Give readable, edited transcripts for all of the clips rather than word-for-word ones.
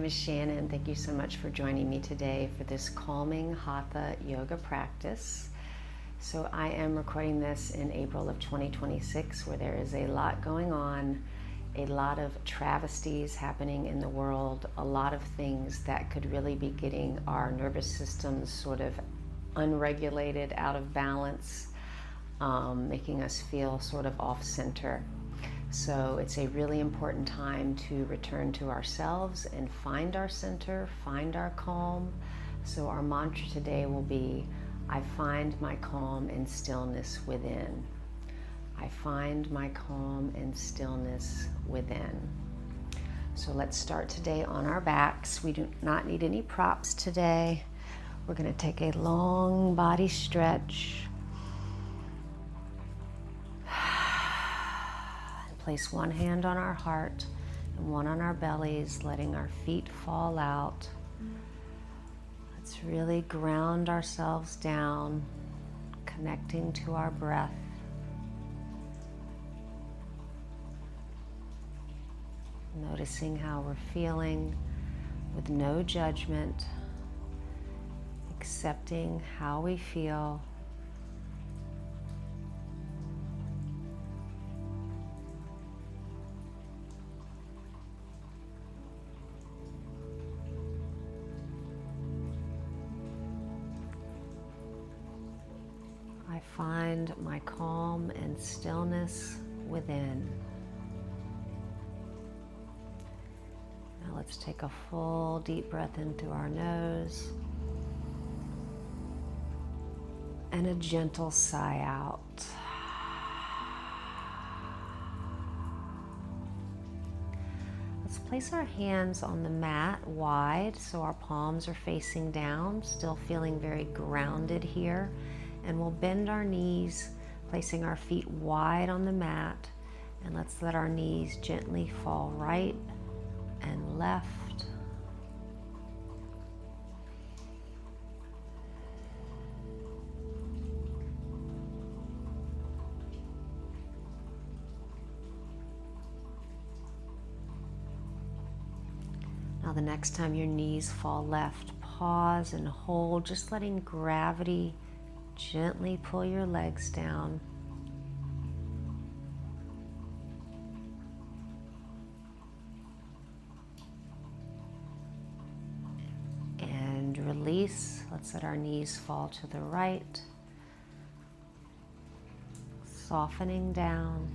is Shannon. Thank you so much for joining me today for this calming Hatha yoga practice. So I am recording this in April of 2026, where there is a lot going on, a lot of travesties happening in the world, a lot of things that could really be getting our nervous systems sort of unregulated, out of balance, making us feel sort of off center. So it's a really important time to return to ourselves and find our center, find our calm. So our mantra today will be, I find my calm and stillness within. I find my calm and stillness within. So let's start today on our backs. We do not need any props today. We're going to take a long body stretch. Place one hand on our heart and one on our bellies, letting our feet fall out. Let's really ground ourselves down, connecting to our breath. Noticing how we're feeling with no judgment, accepting how we feel. I find my calm and stillness within. Now let's take a full deep breath in through our nose and a gentle sigh out. Let's place our hands on the mat wide so our palms are facing down, still feeling very grounded here. And we'll bend our knees, placing our feet wide on the mat, and let's let our knees gently fall right and left. Now the next time your knees fall left, pause and hold, just letting gravity gently pull your legs down. And release. Let's let our knees fall to the right, softening down.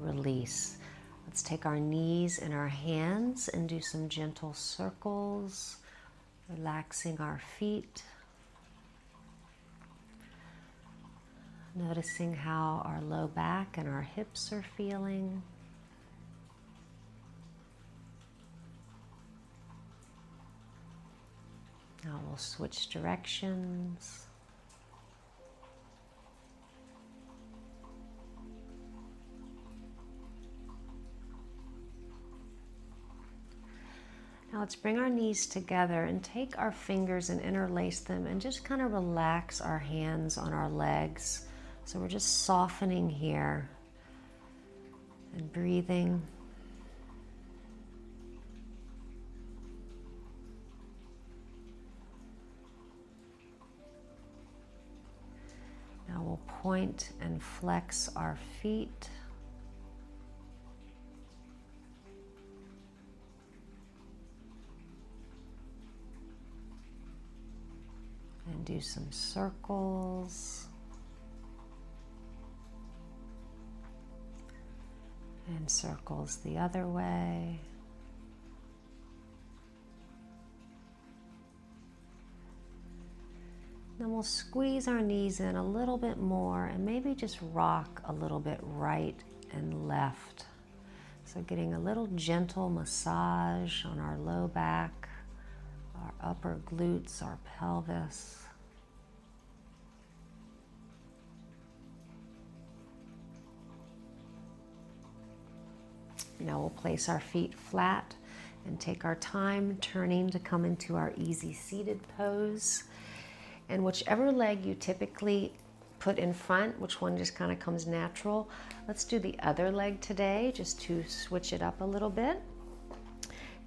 Release. Let's take our knees in our hands and do some gentle circles, relaxing our feet. Noticing how our low back and our hips are feeling. Now we'll switch directions. Now let's bring our knees together and take our fingers and interlace them and just kind of relax our hands on our legs. So we're just softening here and breathing. Now we'll point and flex our feet. And do some circles. And circles the other way. Then we'll squeeze our knees in a little bit more and maybe just rock a little bit right and left. So getting a little gentle massage on our low back, our upper glutes, our pelvis. Now we'll place our feet flat and take our time turning to come into our easy seated pose. And whichever leg you typically put in front, which one just kind of comes natural, let's do the other leg today just to switch it up a little bit.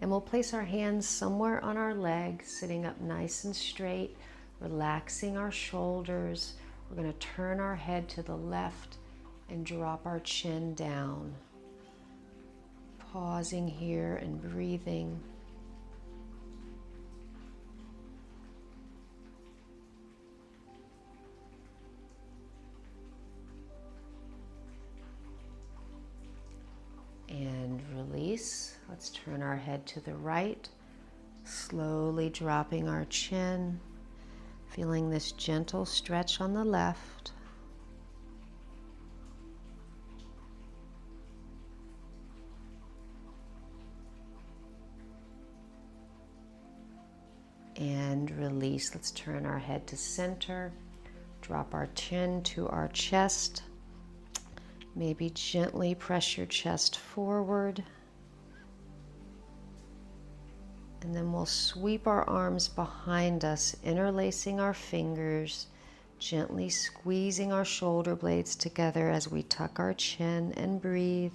And we'll place our hands somewhere on our legs, sitting up nice and straight, relaxing our shoulders. We're going to turn our head to the left and drop our chin down. Pausing here and breathing. And release. Let's turn our head to the right, slowly dropping our chin, feeling this gentle stretch on the left. And release. Let's turn our head to center, drop our chin to our chest. Maybe gently press your chest forward. And then we'll sweep our arms behind us, interlacing our fingers, gently squeezing our shoulder blades together as we tuck our chin and breathe.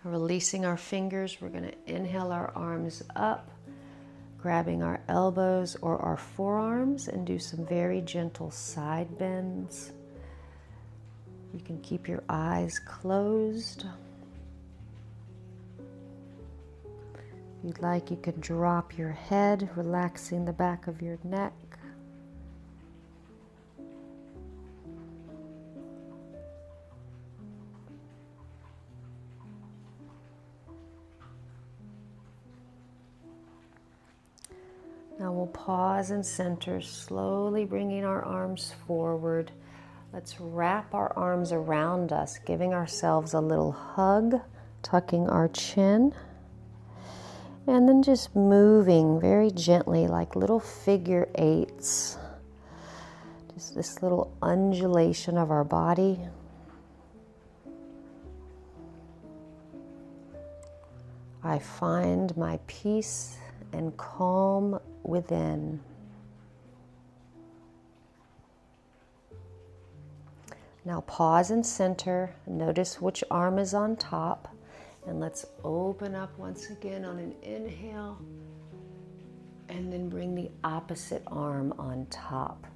Releasing our fingers, we're going to inhale our arms up, grabbing our elbows or our forearms, and do some very gentle side bends. You can keep your eyes closed. If you'd like, you can drop your head, relaxing the back of your neck. Now we'll pause and center, slowly bringing our arms forward. Let's wrap our arms around us, giving ourselves a little hug, tucking our chin, and then just moving very gently like little figure eights. Just this little undulation of our body. I find my peace and calm within. Now pause and center. Notice which arm is on top. And let's open up once again on an inhale. And then bring the opposite arm on top.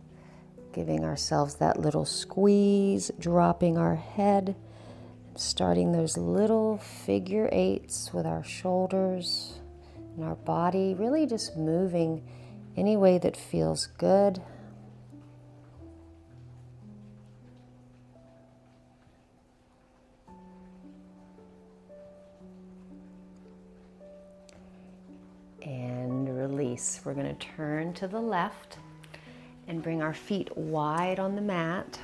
Giving ourselves that little squeeze, dropping our head. Starting those little figure eights with our shoulders and our body, really just moving any way that feels good. And release. We're going to turn to the left and bring our feet wide on the mat.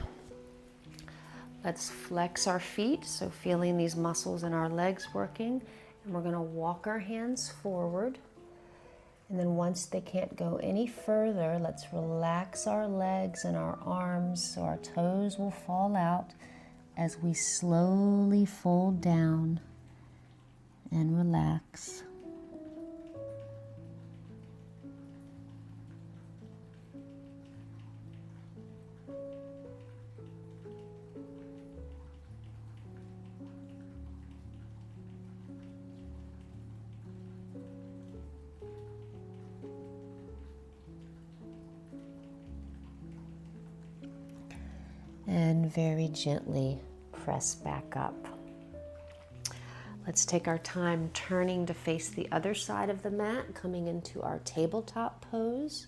Let's flex our feet, so feeling these muscles in our legs working. And we're going to walk our hands forward. And then once they can't go any further, let's relax our legs and our arms so our toes will fall out as we slowly fold down and relax. And very gently press back up. Let's take our time turning to face the other side of the mat, coming into our tabletop pose.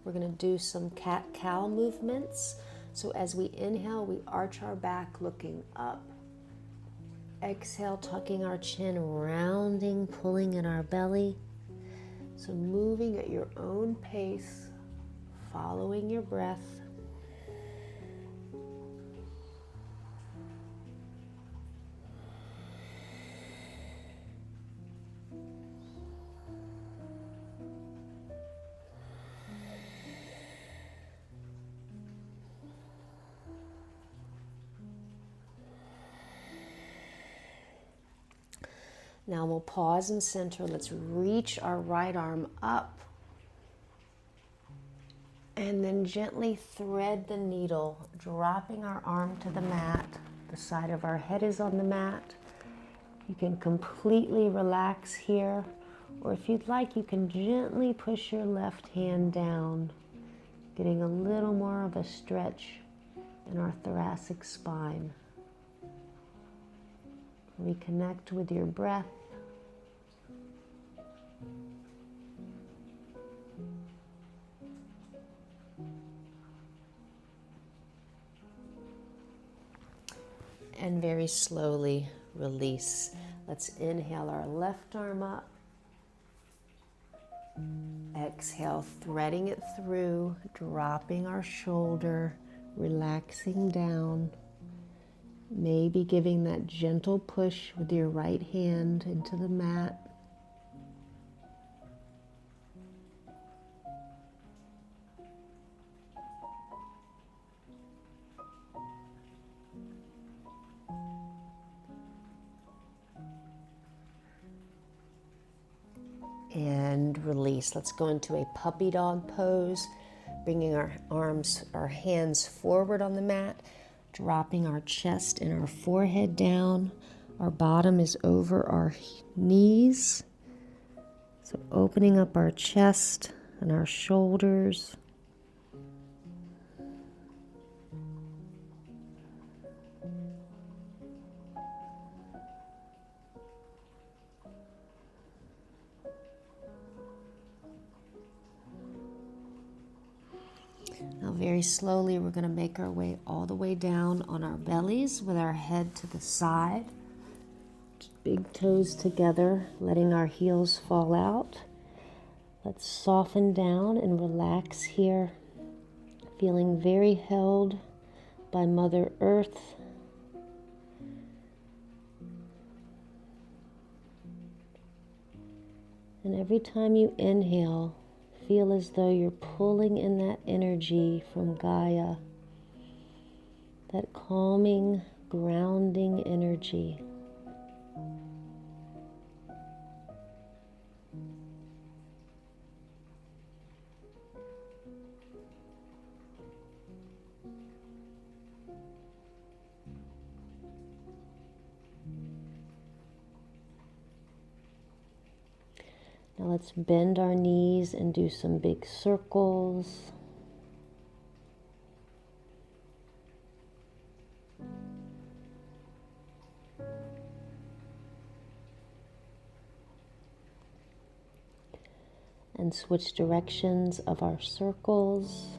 We're going to do some cat-cow movements. So as we inhale, we arch our back looking up. Exhale, tucking our chin, rounding, pulling in our belly. So moving at your own pace, following your breath. Now we'll pause and center. Let's reach our right arm up and then gently thread the needle, dropping our arm to the mat. The side of our head is on the mat. You can completely relax here, or if you'd like, you can gently push your left hand down, getting a little more of a stretch in our thoracic spine. Reconnect with your breath. And very slowly release. Let's inhale our left arm up. Exhale, threading it through, dropping our shoulder, relaxing down. Maybe giving that gentle push with your right hand into the mat. And release. Let's go into a puppy dog pose, bringing our hands forward on the mat, dropping our chest and our forehead down. Our bottom is over our knees. So opening up our chest and our shoulders. Now very slowly we're going to make our way all the way down on our bellies with our head to the side. Big toes together, letting our heels fall out. Let's soften down and relax here, feeling very held by Mother Earth. And every time you inhale, feel as though you're pulling in that energy from Gaia, that calming, grounding energy. Now let's bend our knees and do some big circles. And switch directions of our circles.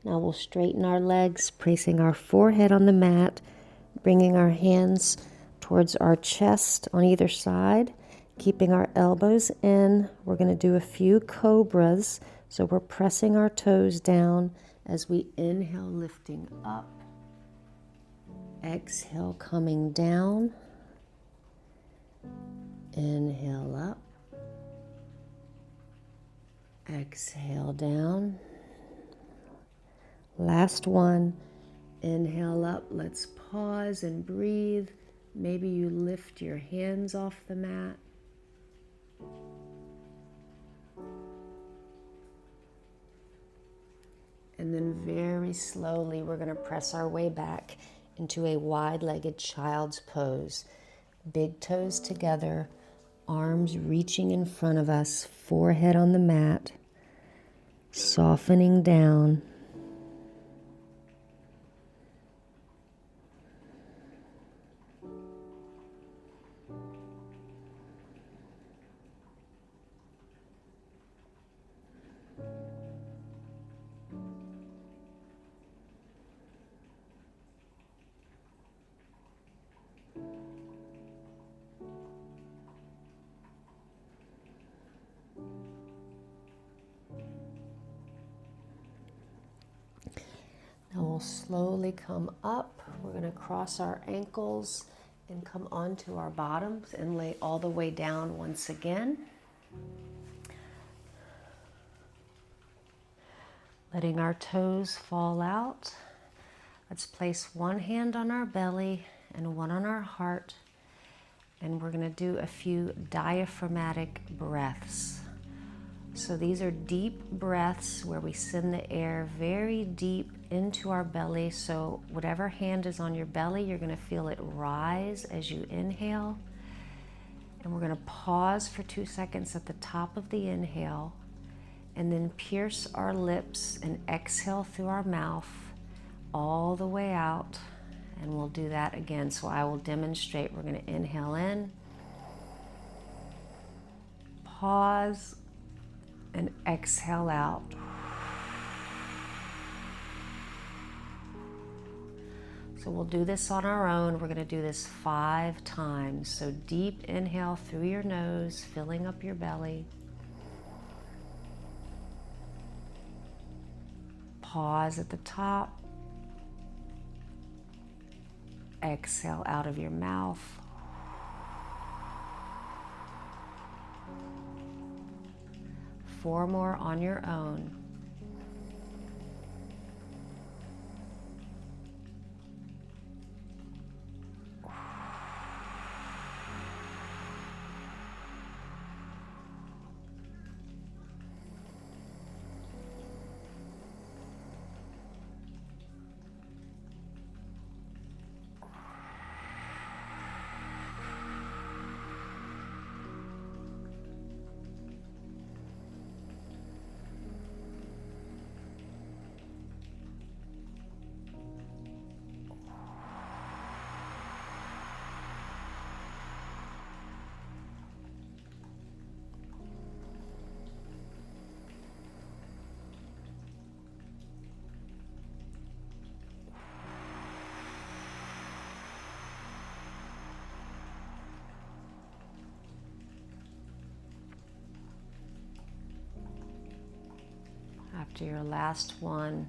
Now we'll straighten our legs, placing our forehead on the mat, bringing our hands towards our chest on either side, keeping our elbows in. We're going to do a few cobras, so we're pressing our toes down as we inhale, lifting up. Exhale, coming down. Inhale up. Exhale down. Last one. Inhale up. Let's pause and breathe. Maybe you lift your hands off the mat. And then very slowly, we're going to press our way back into a wide-legged child's pose. Big toes together, arms reaching in front of us, forehead on the mat, softening down. Now we'll slowly come up. We're going to cross our ankles and come onto our bottoms and lay all the way down once again. Letting our toes fall out. Let's place one hand on our belly and one on our heart. And we're going to do a few diaphragmatic breaths. So these are deep breaths where we send the air very deep into our belly. So whatever hand is on your belly, you're going to feel it rise as you inhale. And we're going to pause for 2 seconds at the top of the inhale, and then pierce our lips and exhale through our mouth all the way out. And we'll do that again. So I will demonstrate. We're going to inhale in, pause, and exhale out. So we'll do this on our own. We're going to do this 5 times. So deep inhale through your nose, filling up your belly. Pause at the top. Exhale out of your mouth. Four more on your own. After your last one,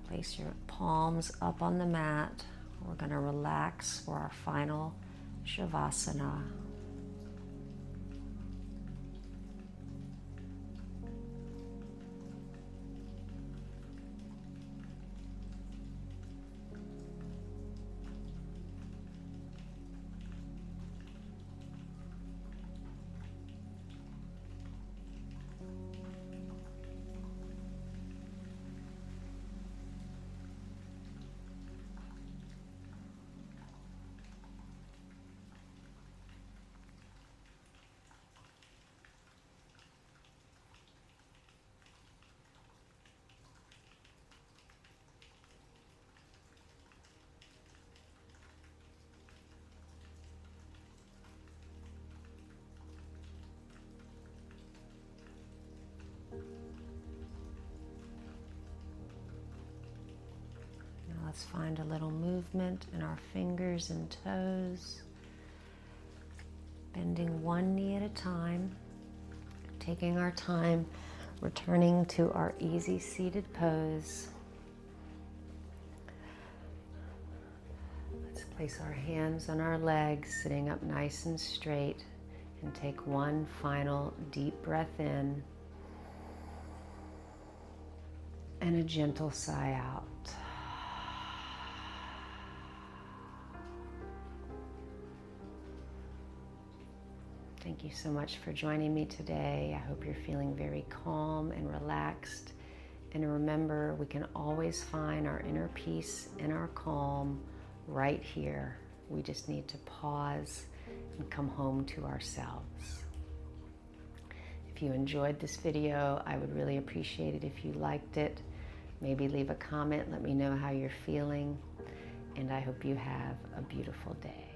place your palms up on the mat. We're going to relax for our final shavasana. Let's find a little movement in our fingers and toes, bending one knee at a time, taking our time, returning to our easy seated pose. Let's place our hands on our legs, sitting up nice and straight, and take one final deep breath in and a gentle sigh out. Thank you so much for joining me today. I hope you're feeling very calm and relaxed. And remember, we can always find our inner peace and our calm right here. We just need to pause and come home to ourselves. If you enjoyed this video, I would really appreciate it if you liked it. Maybe leave a comment, let me know how you're feeling. And I hope you have a beautiful day.